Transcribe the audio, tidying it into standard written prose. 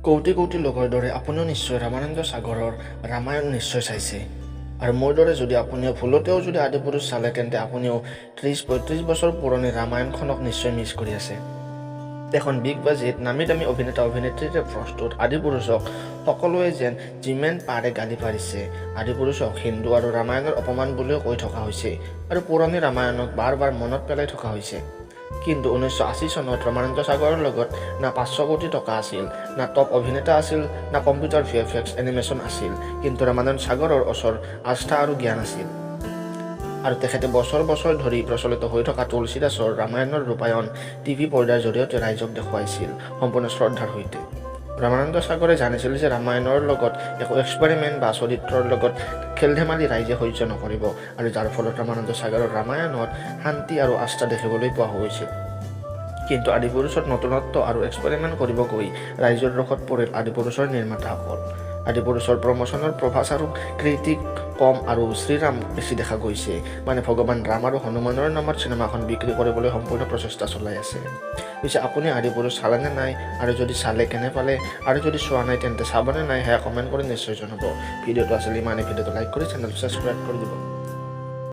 কৌটি কৌটি লোকৰ দৰে আপুনিও নিশ্চয় ৰামানন্দ সাগৰৰ ৰামায়ণ নিশ্চয় চাইছে আৰু মোৰ দৰে যদি আপুনিও ভুলতেও যদি আদিপুৰুষ চালে তেন্তে আপুনিও 30-35 বছৰ পুৰণি ৰামায়ণখনক নিশ্চয় মিছ কৰি আছে। এখন বিগ বাজেট নামী দামী অভিনেতা অভিনেত্ৰীৰে প্ৰস্তুত আদিপুৰুষক সকলোৱে যেন যিমান পাৰে গালি পাৰিছে। আদিপুৰুষক হিন্দু আৰু ৰামায়ণৰ অপমান বুলিও কৈ থকা হৈছে আৰু পুৰণি ৰামায়ণক বাৰ বাৰ মনত পেলাই থকা হৈছে। কিন্তু 1980 চনত ৰামানন্দ সাগৰৰ লগত না 500 কোটি টকা আছিল, না টপ অভিনেতা আছিল, না কম্পিউটাৰ VFX এনিমেশ্যন আছিল, কিন্তু ৰামানন্দ সাগৰৰ ওচৰ আস্থা আৰু জ্ঞান আছিল। আৰু তেখেতে বছৰ বছৰ ধৰি প্ৰচলিত হৈ থকা তুলসীদাসৰ ৰামায়ণৰ ৰূপায়ণ টিভি পৰ্দাৰ জৰিয়তে ৰাইজক দেখুৱাইছিল সম্পূৰ্ণ শ্ৰদ্ধাৰ সৈতে। ৰামানন্দ সাগৰে জানিছিল যে ৰামায়ণৰ লগত একো এক্সপেৰিমেণ্ট বা চৰিত্ৰৰ লগত খেল ধেমালি ৰাইজে সহ্য নকৰিব, আৰু যাৰ ফলত ৰামানন্দ সাগৰৰ ৰামায়ণত শান্তি আৰু আস্থা দেখিবলৈ পোৱা হৈছিল। কিন্তু আদিপুৰুষত নতুনত্ব আৰু এক্সপেৰিমেণ্ট কৰিব গৈ ৰাইজৰ ৰসত পৰিল আদিপুৰুষৰ নিৰ্মাতাসকল। আদিপুৰুষৰ প্ৰমোচনৰ প্ৰভাস আৰু ক্ৰিটিক কম আৰু শ্ৰীৰাম বেছি দেখা গৈছে। মানে ভগৱান ৰাম আৰু হনুমানৰ নামত চিনেমাখন বিক্ৰী কৰিবলৈ সম্পূৰ্ণ প্ৰচেষ্টা চলাই আছে। পিছে আপুনি আদিপুৰুষ চালেনে নাই, আৰু যদি চালে কেনে পালে, আৰু যদি চোৱা নাই তেন্তে চাবনে নাই সেয়া কমেণ্ট কৰি নিশ্চয় জনাব। ভিডিঅ'টো আছিল ইমানেই। ভিডিঅ'টো লাইক কৰি চেনেলটো ছাবস্ক্ৰাইব কৰি দিব।